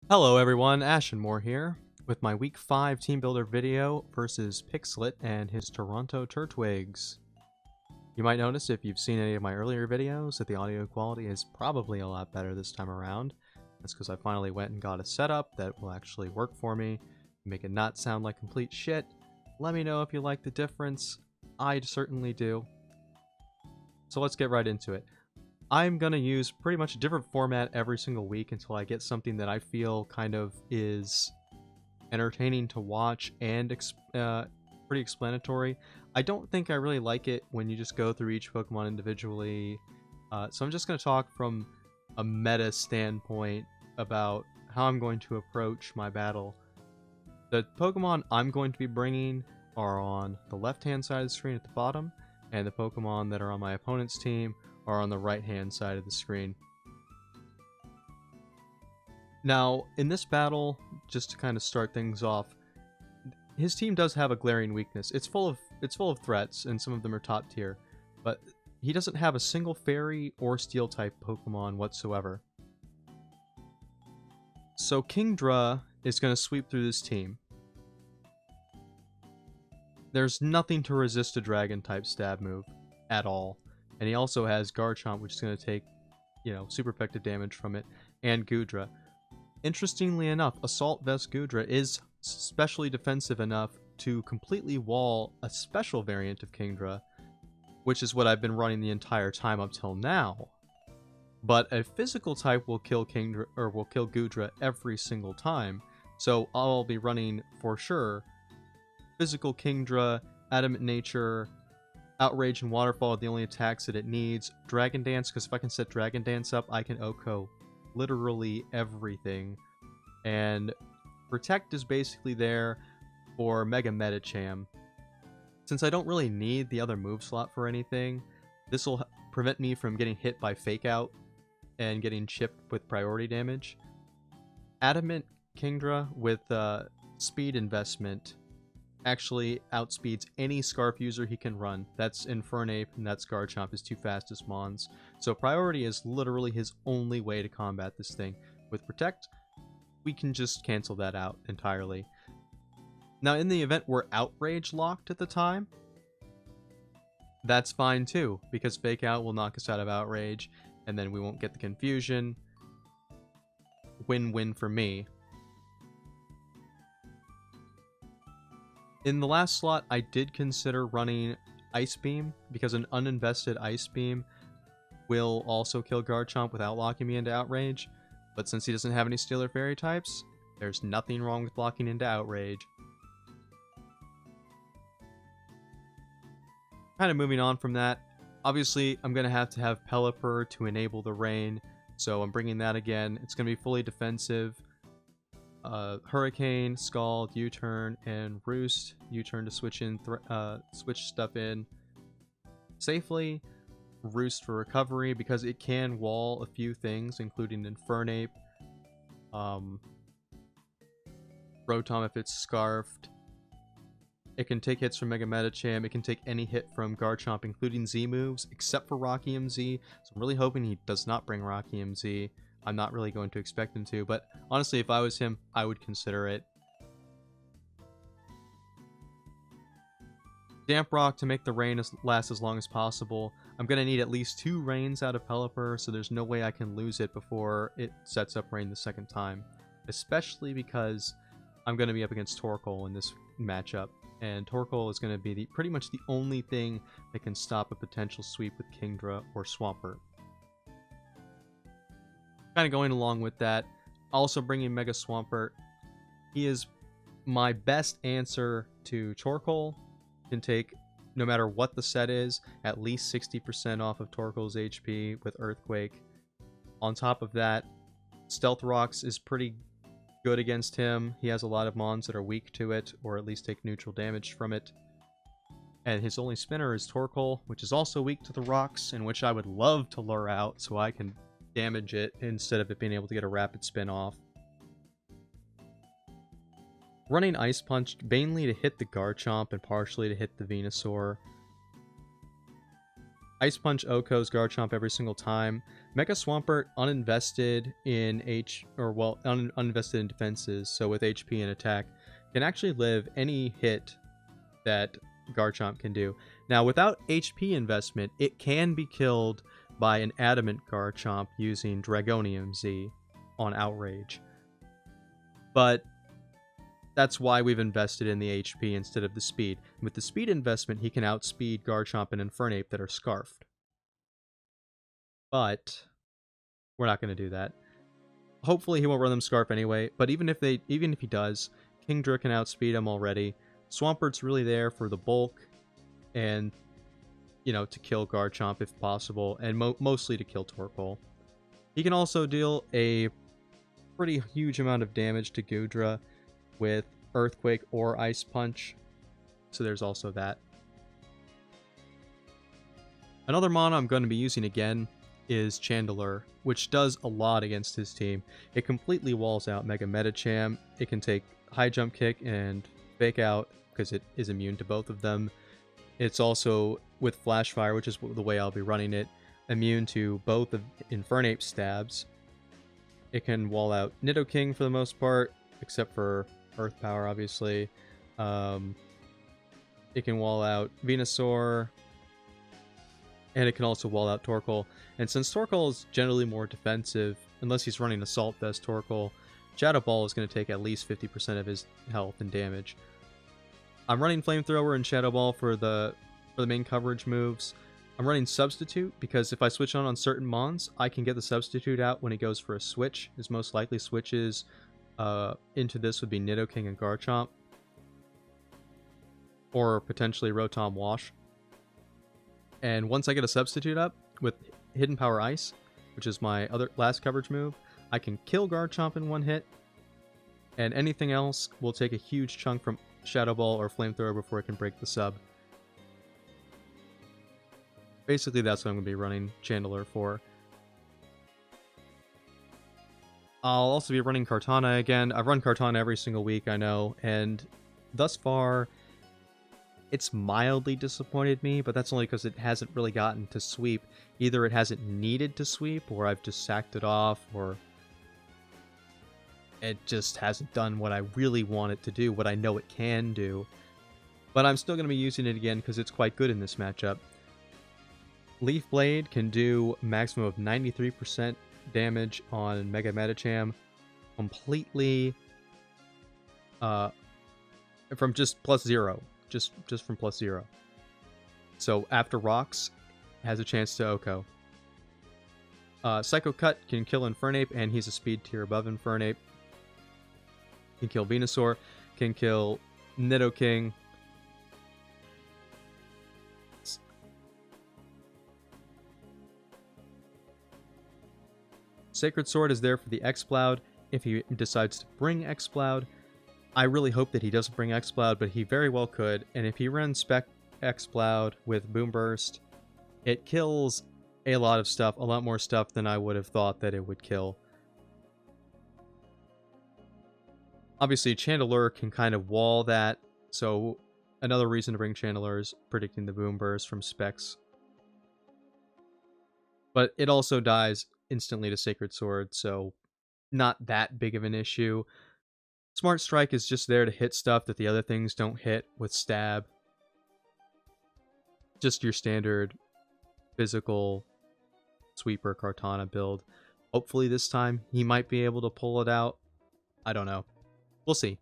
Hello everyone, Ashenmore here, with my Week 5 Team Builder video versus Pixlet and his Toronto Turtwigs. You might notice if you've seen any of my earlier videos that the audio quality is probably a lot better this time around. That's because I finally went and got a setup that will actually work for me, make it not sound like complete shit. Let me know if you like the difference. I certainly do. So let's get right into it. I'm going to use pretty much a different format every single week until I get something that I feel kind of is entertaining to watch and pretty explanatory. I don't think I really like it when you just go through each Pokemon individually, so I'm just going to talk from a meta standpoint about how I'm going to approach my battle. The Pokemon I'm going to be bringing are on the left-hand side of the screen at the bottom, and the Pokemon that are on my opponent's team are on the right-hand side of the screen. Now, in this battle, just to kind of start things off, his team does have a glaring weakness. It's full of threats, and some of them are top tier, but he doesn't have a single fairy or steel type Pokemon whatsoever. So Kingdra is going to sweep through this team. There's nothing to resist a dragon type stab move at all. And he also has Garchomp, which is going to take, super effective damage from it, and Goodra. Interestingly enough, Assault Vest Goodra is specially defensive enough to completely wall a special variant of Kingdra, which is what I've been running the entire time up till now. But a physical type will kill Kingdra, or will kill Goodra every single time, so I'll be running for sure physical Kingdra, Adamant Nature, Outrage and Waterfall are the only attacks that it needs. Dragon Dance, because if I can set Dragon Dance up, I can OHKO literally everything. And Protect is basically there for Mega Medicham. Since I don't really need the other move slot for anything, this will prevent me from getting hit by Fake Out and getting chipped with priority damage. Adamant Kingdra with Speed Investment actually outspeeds any Scarf user he can run. That's Infernape, and that's Garchomp, his two fastest mons. So priority is literally his only way to combat this thing. With Protect, we can just cancel that out entirely. Now, in the event we're Outrage locked at the time, that's fine too, because Fake Out will knock us out of Outrage, and then we won't get the confusion. Win-win for me. In the last slot, I did consider running Ice Beam, because an uninvested Ice Beam will also kill Garchomp without locking me into Outrage, but since he doesn't have any Steel or Fairy types, there's nothing wrong with locking into Outrage. Kind of moving on from that, obviously I'm going to have Pelipper to enable the rain, so I'm bringing that again. It's going to be fully defensive. Hurricane, Scald, U-turn, and Roost. U-turn to switch stuff in safely. Roost for recovery, because it can wall a few things, including Infernape. Rotom if it's Scarfed. It can take hits from Mega Medicham. It can take any hit from Garchomp, including Z moves, except for Rocky MZ. So I'm really hoping he does not bring Rocky MZ. I'm not really going to expect him to, but honestly, if I was him, I would consider it. Damp Rock to make the rain last as long as possible. I'm going to need at least 2 rains out of Pelipper, so there's no way I can lose it before it sets up rain the second time. Especially because I'm going to be up against Torkoal in this matchup, and Torkoal is going to be pretty much the only thing that can stop a potential sweep with Kingdra or Swampert. Kind of going along with that, also bringing Mega Swampert. He is my best answer to Torkoal. Can take, no matter what the set is, at least 60% off of Torkoal's HP with Earthquake. On top of that, Stealth Rocks is pretty good against him. He has a lot of mons that are weak to it, or at least take neutral damage from it. And his only spinner is Torkoal, which is also weak to the rocks, and which I would love to lure out so I can damage it instead of it being able to get a rapid spin off. Running Ice Punch mainly to hit the Garchomp and partially to hit the Venusaur. Ice Punch Oko's Garchomp every single time. Mega Swampert uninvested in uninvested in defenses, so with HP and attack, can actually live any hit that Garchomp can do. Now, without HP investment, it can be killed by an Adamant Garchomp using Dragonium Z on Outrage. But that's why we've invested in the HP instead of the speed. With the speed investment, he can outspeed Garchomp and Infernape that are Scarfed. But we're not going to do that. Hopefully he won't run them Scarf anyway, but even if he does, Kingdra can outspeed him already. Swampert's really there for the bulk and, you know, to kill Garchomp if possible, and mostly to kill Torkoal. He can also deal a pretty huge amount of damage to Goodra with Earthquake or Ice Punch, so there's also that. Another mono I'm going to be using again is Chandelure, which does a lot against his team. It completely walls out Mega Medicham. It can take High Jump Kick and Fake Out because it is immune to both of them. It's also, with Flash Fire, which is the way I'll be running it, immune to both of Infernape stabs. It can wall out Nidoking for the most part, except for Earth Power, obviously. It can wall out Venusaur, and it can also wall out Torkoal. And since Torkoal is generally more defensive, unless he's running Assault Vest Torkoal, Shadow Ball is going to take at least 50% of his health and damage. I'm running Flamethrower and Shadow Ball for the main coverage moves. I'm running Substitute because if I switch on certain Mons, I can get the Substitute out when he goes for a switch. His most likely switches into this would be Nidoking and Garchomp. Or potentially Rotom Wash. And once I get a Substitute up with Hidden Power Ice, which is my last coverage move, I can kill Garchomp in one hit. And anything else will take a huge chunk from Shadow Ball or Flamethrower before it can break the sub. Basically, that's what I'm going to be running Chandelure for. I'll also be running Kartana again. I've run Kartana every single week, I know, and thus far, it's mildly disappointed me, but that's only because it hasn't really gotten to sweep. Either it hasn't needed to sweep, or I've just sacked it off, or it just hasn't done what I really want it to do, what I know it can do. But I'm still going to be using it again because it's quite good in this matchup. Leaf Blade can do maximum of 93% damage on Mega Medicham completely from just +0. Just from +0. So after Rocks, has a chance to Oko. Psycho Cut can kill Infernape, and he's a speed tier above Infernape. Can kill Venusaur, can kill Nidoking. Sacred Sword is there for the Exploud if he decides to bring Exploud. I really hope that he doesn't bring Exploud, but he very well could. And if he runs Spec Exploud with Boom Burst, it kills a lot of stuff, a lot more stuff than I would have thought that it would kill. Obviously, Chandelure can kind of wall that, so another reason to bring Chandelure is predicting the Boom Burst from Specs. But it also dies instantly to Sacred Sword, so not that big of an issue. Smart Strike is just there to hit stuff that the other things don't hit with Stab. Just your standard physical sweeper Kartana build. Hopefully this time he might be able to pull it out. I don't know. We'll see.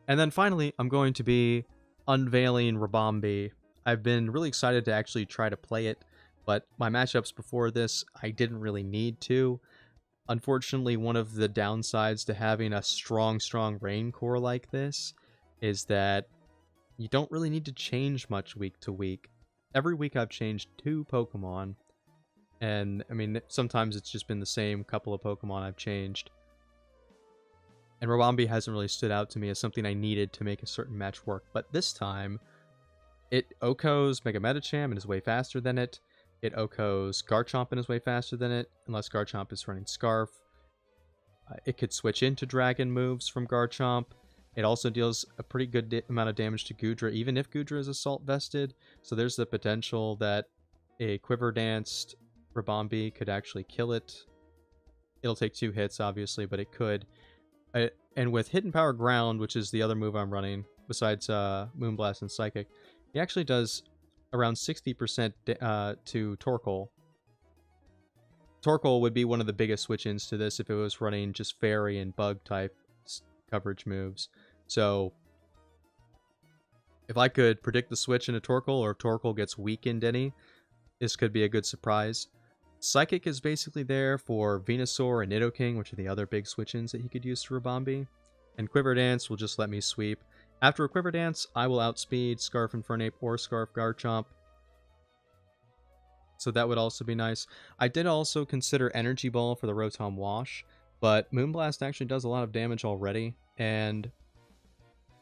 And then finally, I'm going to be unveiling Ribombee. I've been really excited to actually try to play it, but my matchups before this, I didn't really need to. Unfortunately, one of the downsides to having a strong rain core like this is that you don't really need to change much week to week. Every week I've changed 2 Pokemon, and I mean, sometimes it's just been the same couple of Pokemon I've changed. And Ribombee hasn't really stood out to me as something I needed to make a certain match work. But this time, it Oko's Mega Medicham and is way faster than it. It Oko's Garchomp and is way faster than it, unless Garchomp is running Scarf. It could switch into Dragon moves from Garchomp. It also deals a pretty good amount of damage to Goodra, even if Goodra is Assault Vested. So there's the potential that a Quiver Danced Rabombi could actually kill it. It'll take 2 hits, obviously, but it could. And with Hidden Power Ground, which is the other move I'm running, besides Moonblast and Psychic, he actually does around 60% to Torkoal. Torkoal would be one of the biggest switch-ins to this if it was running just Fairy and Bug-type coverage moves. So, if I could predict the switch into Torkoal, or if Torkoal gets weakened any, this could be a good surprise. Psychic is basically there for Venusaur and Nidoking, which are the other big switch-ins that he could use to Rabombi. And Quiver Dance will just let me sweep. After a Quiver Dance, I will outspeed Scarf Infernape or Scarf Garchomp. So that would also be nice. I did also consider Energy Ball for the Rotom Wash, but Moonblast actually does a lot of damage already, and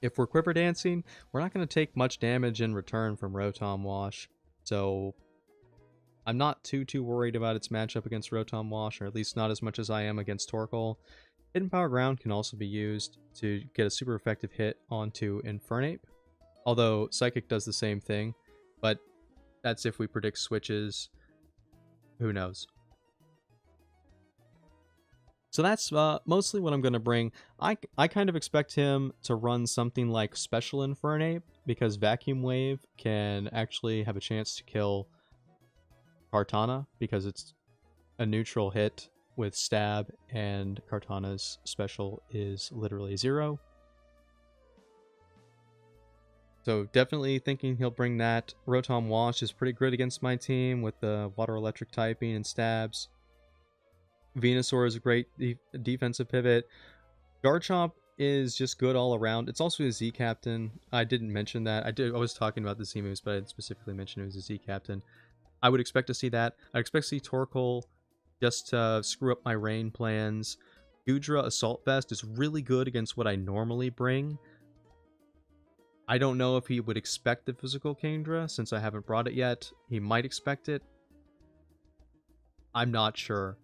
if we're Quiver Dancing, we're not going to take much damage in return from Rotom Wash, so I'm not too worried about its matchup against Rotom Wash, or at least not as much as I am against Torkoal. Hidden Power Ground can also be used to get a super effective hit onto Infernape, although Psychic does the same thing, but that's if we predict switches. Who knows? So that's mostly what I'm going to bring. I kind of expect him to run something like Special Infernape, because Vacuum Wave can actually have a chance to kill Kartana, because it's a neutral hit with Stab, and Kartana's special is literally 0. So definitely thinking he'll bring that. Rotom Wash is pretty good against my team with the Water Electric typing and stabs. Venusaur is a great defensive pivot. Garchomp is just good all around. It's also a Z Captain. I didn't mention that. I was talking about the Z moves, but I didn't specifically mention it was a Z Captain. I would expect to see that. I expect to see Torkoal just to screw up my rain plans. Goodra Assault Vest is really good against what I normally bring. I don't know if he would expect the physical Kingdra, since I haven't brought it yet. He might expect it. I'm not sure.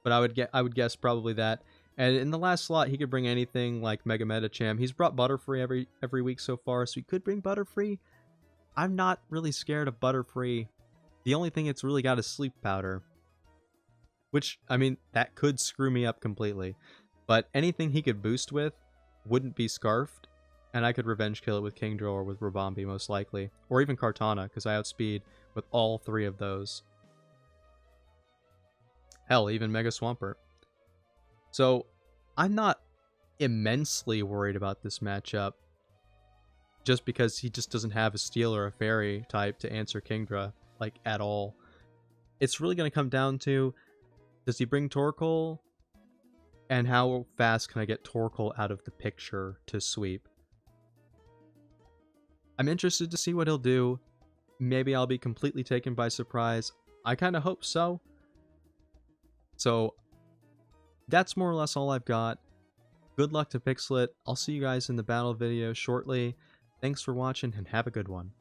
But I would guess probably that. And in the last slot, he could bring anything like Mega Medicham. He's brought Butterfree every week so far, so he could bring Butterfree. I'm not really scared of Butterfree. The only thing it's really got is Sleep Powder. Which, I mean, that could screw me up completely. But anything he could boost with wouldn't be Scarfed. And I could Revenge Kill it with Kingdra or with Rabombi, most likely. Or even Kartana, because I outspeed with all 3 of those. Hell, even Mega Swampert. So, I'm not immensely worried about this matchup. Just because he just doesn't have a Steel or a Fairy type to answer Kingdra, like, at all. It's really going to come down to, does he bring Torkoal? And how fast can I get Torkoal out of the picture to sweep? I'm interested to see what he'll do. Maybe I'll be completely taken by surprise. I kind of hope so. So, that's more or less all I've got. Good luck to Pixlet. I'll see you guys in the battle video shortly. Thanks for watching and have a good one.